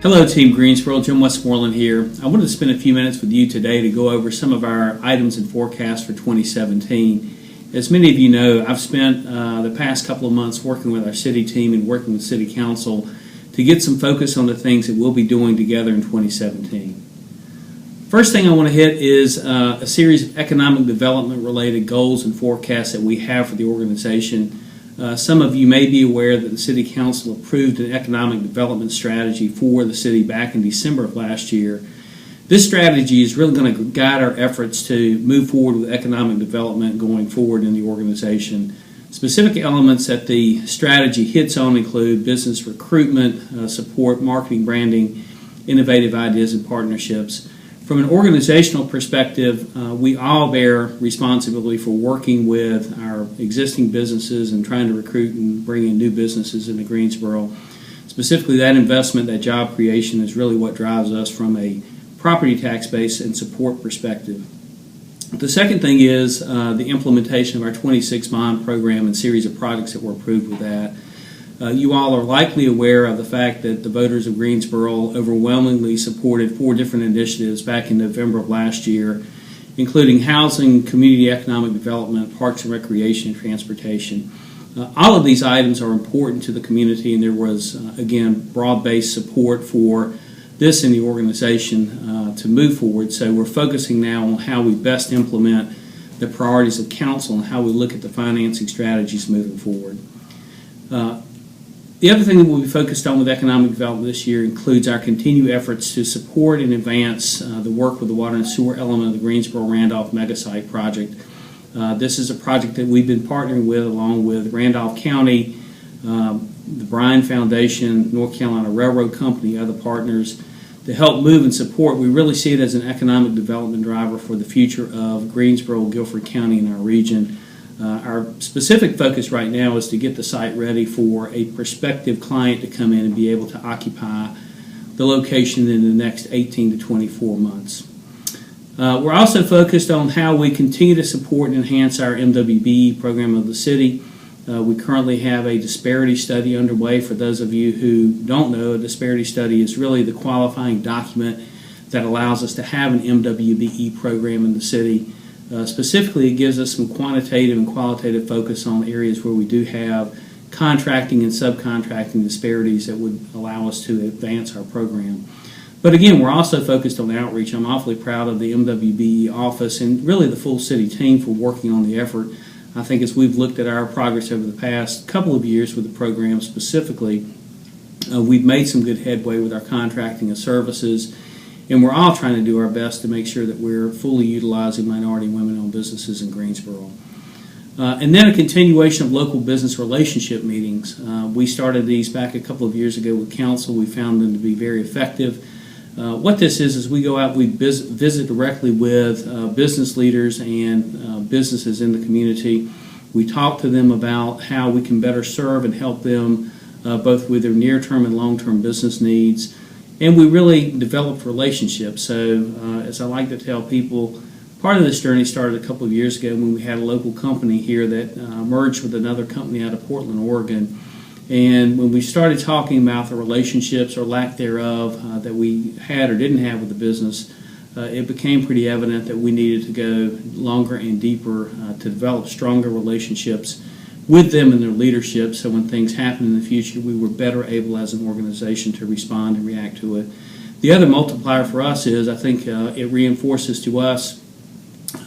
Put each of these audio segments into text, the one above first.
Hello Team Greensboro, Jim Westmoreland here. I wanted to spend a few minutes with you today to go over some of our items and forecasts for 2017. As many of you know, I've spent the past couple of months working with our city team and working with City Council to get some focus on the things that we'll be doing together in 2017. First thing I want to hit is a series of economic development related goals and forecasts that we have for the organization. Some of you may be aware that the City Council approved an economic development strategy for the city back in December of last year. This strategy is really going to guide our efforts to move forward with economic development going forward in the organization. Specific elements that the strategy hits on include business recruitment, support, marketing, branding, innovative ideas, and partnerships. From an organizational perspective, we all bear responsibility for working with our existing businesses and trying to recruit and bring in new businesses into Greensboro. Specifically, that investment, that job creation is really what drives us from a property tax base and support perspective. The second thing is the implementation of our 26 bond program and series of products that were approved with that. You all are likely aware of the fact that the voters of Greensboro overwhelmingly supported 4 different initiatives back in November of last year, including housing, community economic development, parks and recreation, and transportation. All of these items are important to the community, and there was, again, broad-based support for this in the organization to move forward. So we're focusing now on how we best implement the priorities of council and how we look at the financing strategies moving forward. The other thing that we'll be focused on with economic development this year includes our continued efforts to support and advance the work with the water and sewer element of the Greensboro-Randolph Megasite project. This is a project that we've been partnering with along with Randolph County, the Bryan Foundation, North Carolina Railroad Company, other partners to help move and support. We really see it as an economic development driver for the future of Greensboro, Guilford County, and our region. Our specific focus right now is to get the site ready for a prospective client to come in and be able to occupy the location in the next 18 to 24 months. We're also focused on how we continue to support and enhance our MWBE program of the city. We currently have a disparity study underway. For those of you who don't know, a disparity study is really the qualifying document that allows us to have an MWBE program in the city. Specifically, it gives us some quantitative and qualitative focus on areas where we do have contracting and subcontracting disparities that would allow us to advance our program. But again, we're also focused on outreach. I'm awfully proud of the MWBE office and really the full city team for working on the effort. I think as we've looked at our progress over the past couple of years with the program specifically, we've made some good headway with our contracting of services. And we're all trying to do our best to make sure that we're fully utilizing minority women-owned businesses in Greensboro. And then a continuation of local business relationship meetings. We started these back a couple of years ago with council. We found them to be very effective. What this is we go out, we visit directly with business leaders and businesses in the community. We talk to them about how we can better serve and help them both with their near-term and long-term business needs. And we really developed relationships. So as I like to tell people, part of this journey started a couple of years ago when we had a local company here that merged with another company out of Portland, Oregon. And when we started talking about the relationships or lack thereof that we had or didn't have with the business, it became pretty evident that we needed to go longer and deeper to develop stronger relationships with them and their leadership, so when things happen in the future, we were better able as an organization to respond and react to it. The other multiplier for us is, I think it reinforces to us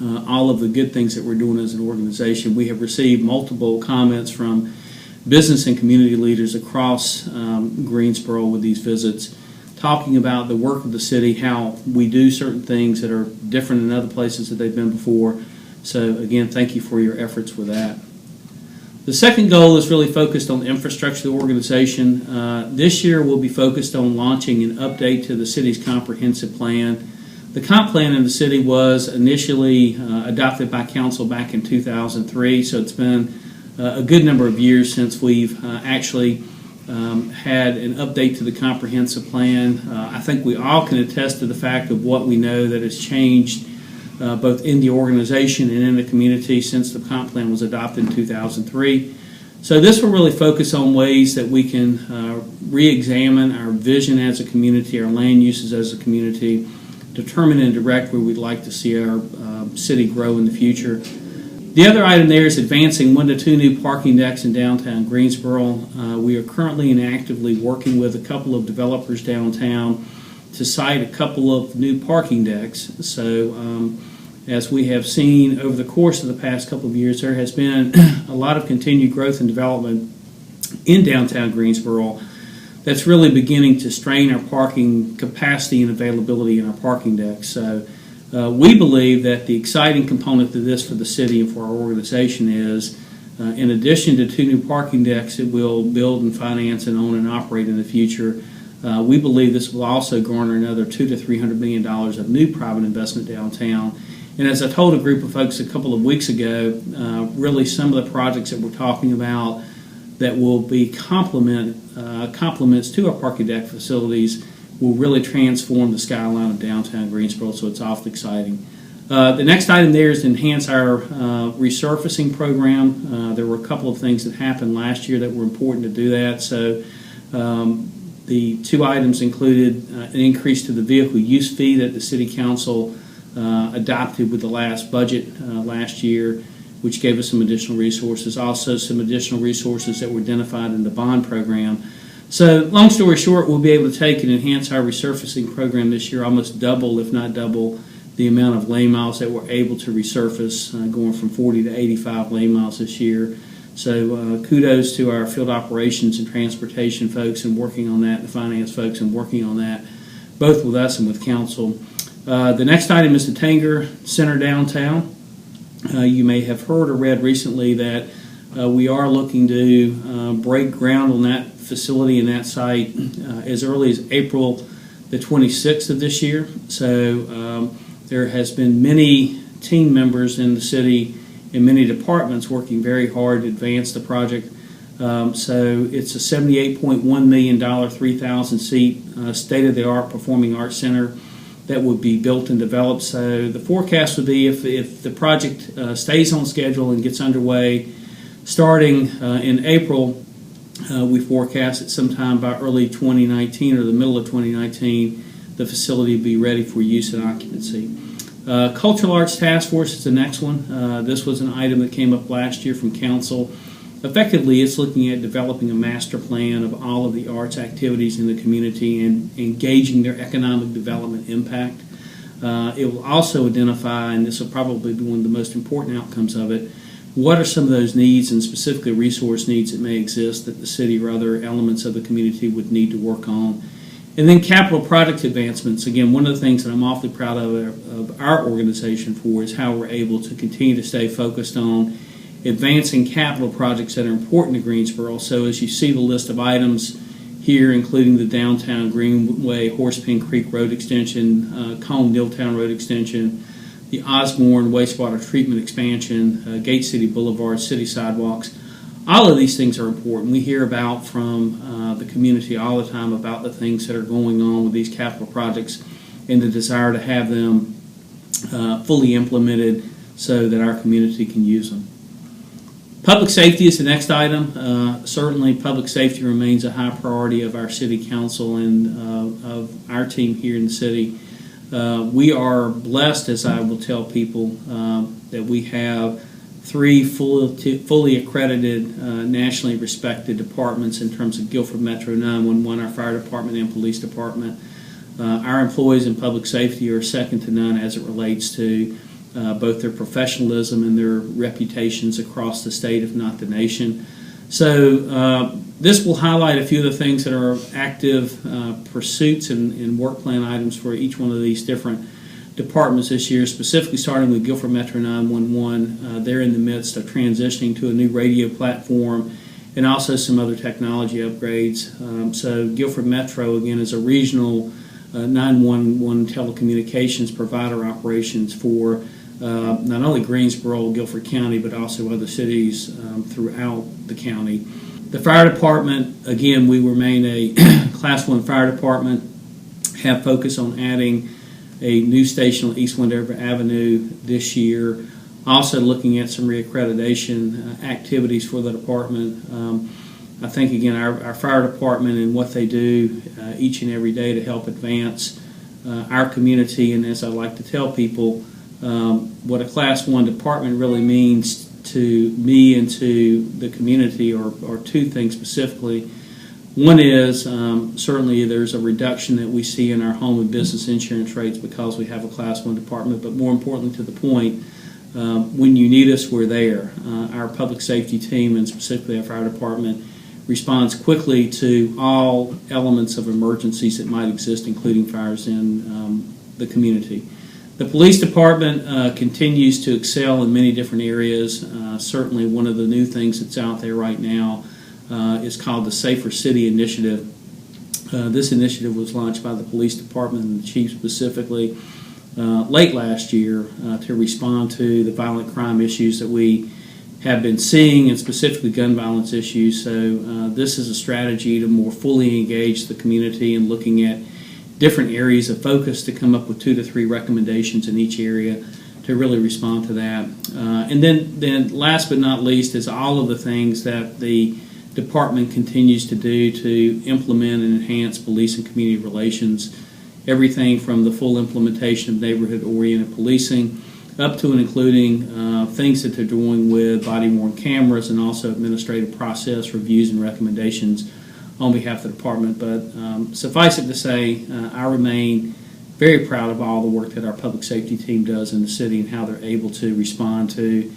all of the good things that we're doing as an organization. We have received multiple comments from business and community leaders across Greensboro with these visits, talking about the work of the city, how we do certain things that are different in other places that they've been before. So again, thank you for your efforts with that. The second goal is really focused on the infrastructure of the organization. This year we'll be focused on launching an update to the city's comprehensive plan. The comp plan in the city was initially adopted by council back in 2003, so it's been a good number of years since we've actually had an update to the comprehensive plan. I think we all can attest to the fact of what we know that has changed both in the organization and in the community since the comp plan was adopted in 2003. So this will really focus on ways that we can re-examine our vision as a community, our land uses as a community, determine and direct where we'd like to see our city grow in the future. The other item there is advancing 1 to 2 new parking decks in downtown Greensboro. We are currently and actively working with a couple of developers downtown to site a couple of new parking decks. So as we have seen over the course of the past couple of years, there has been a lot of continued growth and development in downtown Greensboro that's really beginning to strain our parking capacity and availability in our parking decks. So we believe that the exciting component to this for the city and for our organization is, in addition to 2 new parking decks that we'll build and finance and own and operate in the future, we believe this will also garner another $200 to $300 million of new private investment downtown. And as I told a group of folks a couple of weeks ago, really some of the projects that we're talking about that will be complements to our parking deck facilities will really transform the skyline of downtown Greensboro, so it's awfully exciting. The next item there is to enhance our resurfacing program. There were a couple of things that happened last year that were important to do that. So the 2 items included an increase to the vehicle use fee that the City Council adopted with the last budget last year, which gave us some additional resources. Also some additional resources that were identified in the bond program. So long story short, we'll be able to take and enhance our resurfacing program this year, almost double, if not double, the amount of lane miles that we're able to resurface, going from 40 to 85 lane miles this year. So kudos to our field operations and transportation folks and working on that, the finance folks and working on that, both with us and with council. The next item is the Tanger Center downtown. You may have heard or read recently that we are looking to break ground on that facility and that site as early as April the 26th of this year. So there has been many team members in the city and many departments working very hard to advance the project. So it's a $78.1 million, 3,000 seat state-of-the-art performing arts center that would be built and developed. So the forecast would be if the project stays on schedule and gets underway starting in April, we forecast that sometime by early 2019 or the middle of 2019, the facility will be ready for use and occupancy. Cultural Arts Task Force is the next one. This was an item that came up last year from council. Effectively, it's looking at developing a master plan of all of the arts activities in the community and engaging their economic development impact. It will also identify, and this will probably be one of the most important outcomes of it, what are some of those needs and specifically resource needs that may exist that the city or other elements of the community would need to work on. And then capital project advancements. Again, one of the things that I'm awfully proud of our organization for is how we're able to continue to stay focused on advancing capital projects that are important to Greensboro. So as you see the list of items here, including the downtown Greenway, Horsepen Creek Road extension, Cone-Nilltown Road extension, the Osborne wastewater treatment expansion, Gate City Boulevard, city sidewalks, all of these things are important. We hear about from the community all the time about the things that are going on with these capital projects and the desire to have them fully implemented so that our community can use them. Public safety is the next item. Certainly public safety remains a high priority of our city council and of our team here in the city. We are blessed, as I will tell people, that we have 3 fully accredited, nationally respected departments in terms of Guilford Metro 911, our fire department and police department. Our employees in public safety are second to none as it relates to both their professionalism and their reputations across the state, if not the nation. So this will highlight a few of the things that are active pursuits and work plan items for each one of these different departments this year, specifically starting with Guilford Metro 911. They're in the midst of transitioning to a new radio platform and also some other technology upgrades. So Guilford Metro, again, is a regional 911 telecommunications provider operations for not only Greensboro, Guilford County, but also other cities throughout the county. The fire department, again, we remain a Class 1 fire department, have focused on adding a new station on East Wendover Avenue this year. Also looking at some reaccreditation activities for the department. I think, again, our fire department and what they do each and every day to help advance our community, and as I like to tell people, what a Class 1 department really means to me and to the community are two things specifically. One is certainly there's a reduction that we see in our home and business insurance rates because we have a Class 1 department, but more importantly to the point, when you need us, we're there. Our public safety team, and specifically our fire department, responds quickly to all elements of emergencies that might exist, including fires in the community. The police department continues to excel in many different areas. Certainly one of the new things that's out there right now is called the Safer City Initiative. This initiative was launched by the police department and the chief specifically late last year to respond to the violent crime issues that we have been seeing, and specifically gun violence issues. So this is a strategy to more fully engage the community in looking at different areas of focus to come up with 2 to 3 recommendations in each area to really respond to that. And then last but not least is all of the things that the department continues to do to implement and enhance police and community relations. Everything from the full implementation of neighborhood-oriented policing up to and including things that they're doing with body-worn cameras and also administrative process reviews and recommendations on behalf of the department. But suffice it to say, I remain very proud of all the work that our public safety team does in the city and how they're able to respond to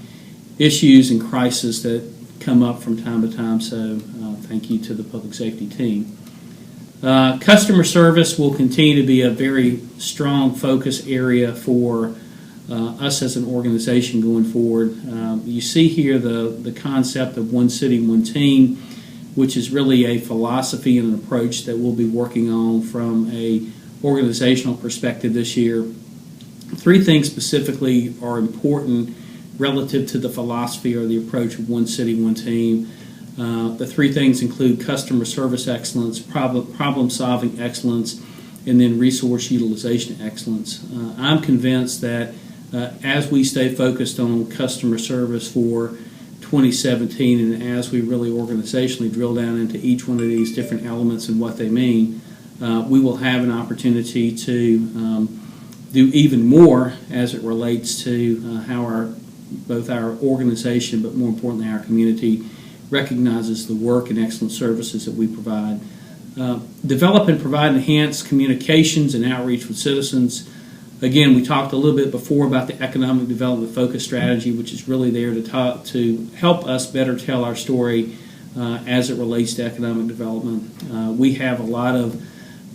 issues and crises that come up from time to time. So thank you to the public safety team. Customer service will continue to be a very strong focus area for us as an organization going forward. You see here the concept of one city, one team, which is really a philosophy and an approach that we'll be working on from a organizational perspective this year. 3 things specifically are important relative to the philosophy or the approach of one city, one team. The 3 things include customer service excellence, problem-solving excellence, and then resource utilization excellence. I'm convinced that as we stay focused on customer service for 2017 and as we really organizationally drill down into each one of these different elements and what they mean, we will have an opportunity to do even more as it relates to how both our organization, but more importantly our community, recognizes the work and excellent services that we provide. Develop and provide enhanced communications and outreach with citizens. Again, we talked a little bit before about the economic development focus strategy, which is really there to help us better tell our story as it relates to economic development. We have a lot of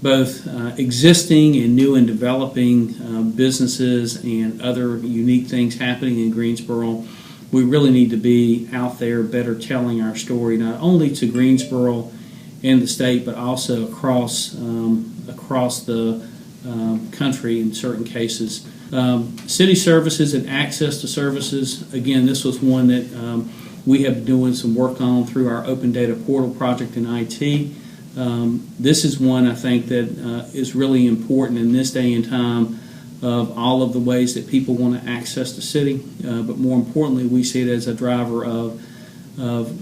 both existing and new and developing businesses and other unique things happening in Greensboro. We really need to be out there better telling our story, not only to Greensboro and the state, but also across the country in certain cases. City services and access to services. Again, this was one that we have been doing some work on through our Open Data Portal project in IT. This is one I think that is really important in this day and time of all of the ways that people want to access the city, but more importantly, we see it as a driver of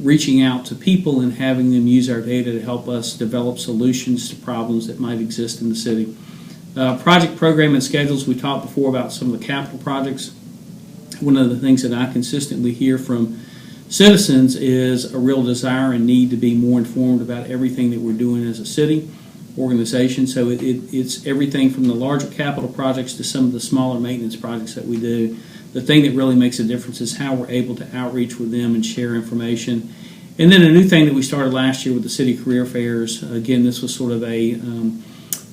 reaching out to people and having them use our data to help us develop solutions to problems that might exist in the city. Project program and schedules, we talked before about some of the capital projects. One of the things that I consistently hear from citizens is a real desire and need to be more informed about everything that we're doing as a city organization. So it's everything from the larger capital projects to some of the smaller maintenance projects that we do. The thing that really makes a difference is how we're able to outreach with them and share information. And then a new thing that we started last year with the city career fairs. Again, this was sort of a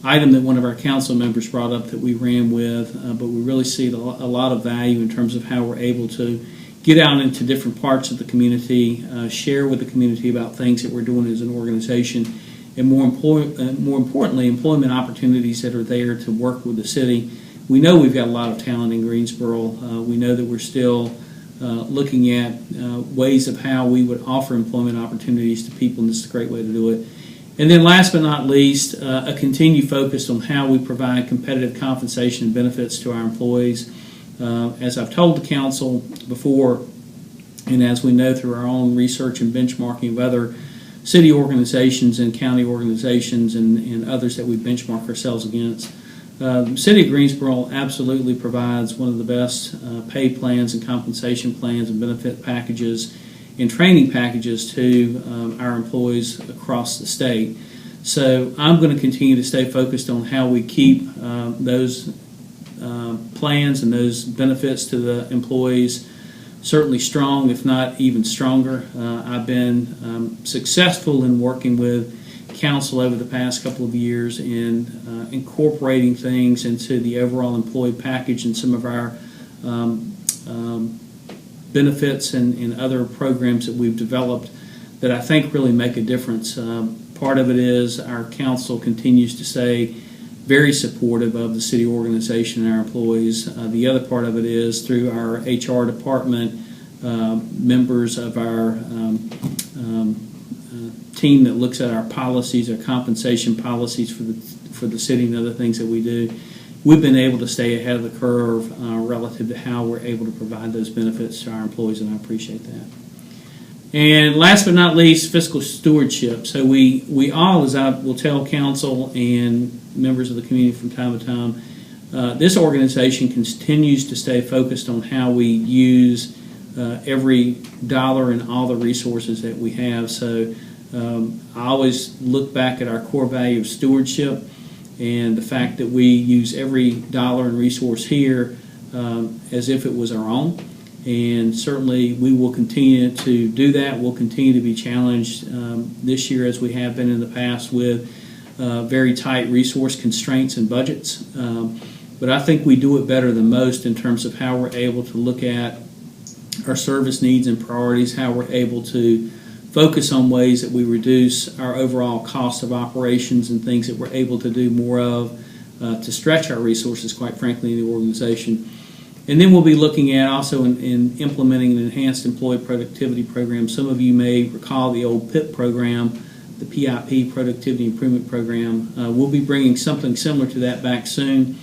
item that one of our council members brought up that we ran with, but we really see a lot of value in terms of how we're able to get out into different parts of the community, share with the community about things that we're doing as an organization, and more importantly, employment opportunities that are there to work with the city. We know we've got a lot of talent in Greensboro. We know that we're still looking at ways of how we would offer employment opportunities to people, and this is a great way to do it. And then last but not least, a continued focus on how we provide competitive compensation and benefits to our employees. As I've told the council before, and as we know through our own research and benchmarking of other city organizations and county organizations and others that we benchmark ourselves against, the City of Greensboro absolutely provides one of the best pay plans and compensation plans and benefit packages and training packages to our employees across the state. So I'm going to continue to stay focused on how we keep those plans and those benefits to the employees certainly strong, if not even stronger. I've been successful in working with council over the past couple of years in incorporating things into the overall employee package and some of our benefits and other programs that we've developed that I think really make a difference. Part of it is our council continues to stay very supportive of the city organization and our employees. The other part of it is through our HR department, members of our team that looks at our policies, our compensation policies for the city and other things that we do. We've been able to stay ahead of the curve relative to how we're able to provide those benefits to our employees, and I appreciate that. And last but not least, fiscal stewardship. So we all, as I will tell council and members of the community from time to time, this organization continues to stay focused on how we use every dollar and all the resources that we have. So I always look back at our core value of stewardship and the fact that we use every dollar and resource here as if it was our own. And certainly we will continue to do that. We'll continue to be challenged this year as we have been in the past with very tight resource constraints and budgets. But I think we do it better than most in terms of how we're able to look at our service needs and priorities, how we're able to focus on ways that we reduce our overall cost of operations and things that we're able to do more of to stretch our resources, quite frankly, in the organization. And then we'll be looking at also in implementing an enhanced employee productivity program. Some of you may recall the old PIP program, the PIP, Productivity Improvement Program. We'll be bringing something similar to that back soon,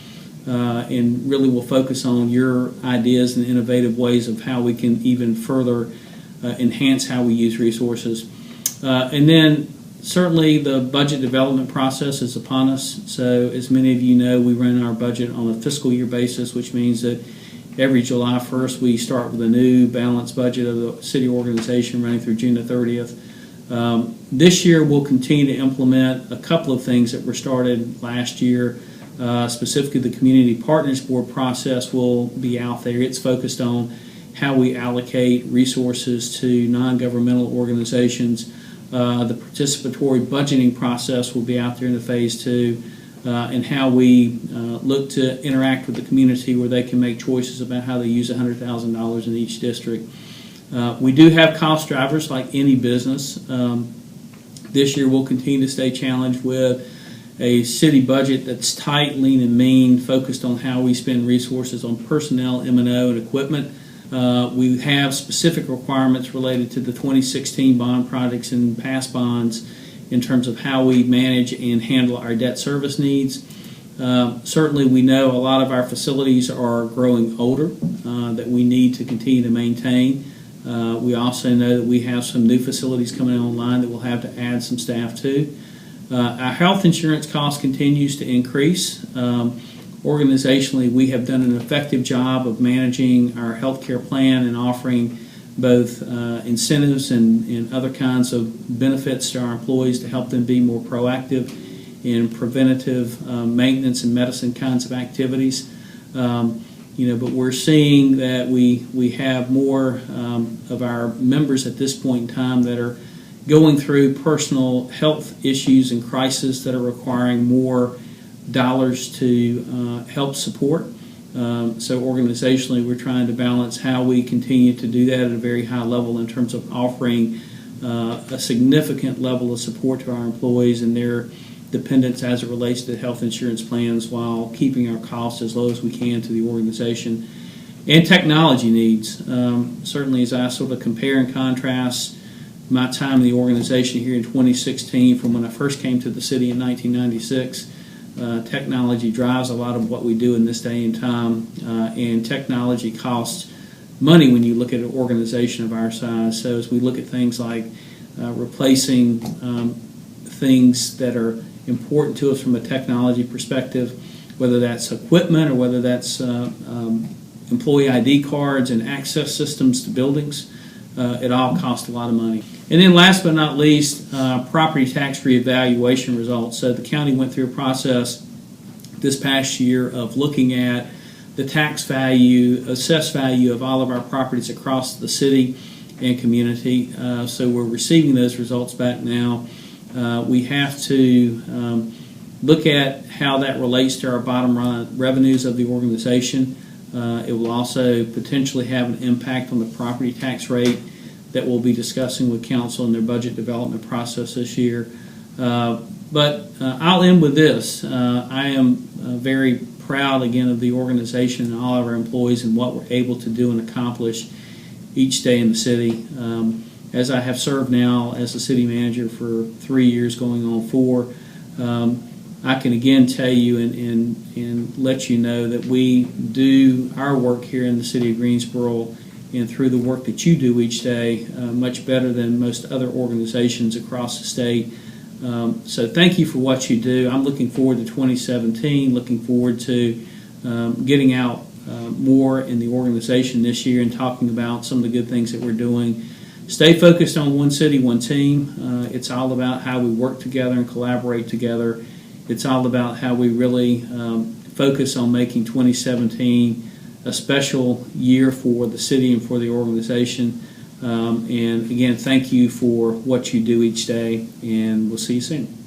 and really we'll focus on your ideas and innovative ways of how we can even further enhance how we use resources. And then certainly the budget development process is upon us. So as many of you know, we run our budget on a fiscal year basis, which means that every July 1st we start with a new balanced budget of the city organization running through June the 30th. This year we'll continue to implement a couple of things that were started last year. Specifically, the Community Partners Board process will be out there. It's focused on how we allocate resources to non-governmental organizations. The participatory budgeting process will be out there in the phase 2, and how we look to interact with the community where they can make choices about how they use $100,000 in each district. We do have cost drivers like any business. This year we'll continue to stay challenged with a city budget that's tight, lean, and mean, focused on how we spend resources on personnel, M&O, and equipment. We have specific requirements related to the 2016 bond projects and past bonds in terms of how we manage and handle our debt service needs. Certainly we know a lot of our facilities are growing older that we need to continue to maintain. We also know that we have some new facilities coming online that we'll have to add some staff to. Our health insurance cost continues to increase. Organizationally, we have done an effective job of managing our health care plan and offering both incentives and other kinds of benefits to our employees to help them be more proactive in preventative maintenance and medicine kinds of activities. But we're seeing that we have more of our members at this point in time that are going through personal health issues and crises that are requiring more dollars to help support. So organizationally, we're trying to balance how we continue to do that at a very high level in terms of offering a significant level of support to our employees and their dependents as it relates to health insurance plans while keeping our costs as low as we can to the organization. And technology needs. Certainly as I sort of compare and contrast my time in the organization here in 2016 from when I first came to the city in 1996, Technology drives a lot of what we do in this day and time, and technology costs money when you look at an organization of our size. So as we look at things like replacing things that are important to us from a technology perspective, whether that's equipment or whether that's employee ID cards and access systems to buildings, it all costs a lot of money. And then last but not least, property tax reevaluation results. So the county went through a process this past year of looking at the tax value, assessed value of all of our properties across the city and community. So we're receiving those results back now. We have to look at how that relates to our bottom line revenues of the organization. It will also potentially have an impact on the property tax rate that we'll be discussing with council in their budget development process this year. But I'll end with this. I am very proud again of the organization and all of our employees and what we're able to do and accomplish each day in the city. As I have served now as a city manager for 3 years going on 4, I can again tell you and let you know that we do our work here in the city of Greensboro and through the work that you do each day much better than most other organizations across the state. So thank you for what you do. I'm looking forward to 2017, looking forward to getting out more in the organization this year and talking about some of the good things that we're doing. Stay focused on one city, one team. It's all about how we work together and collaborate together. It's all about how we really focus on making 2017 a special year for the city and for the organization. And again, thank you for what you do each day, and we'll see you soon.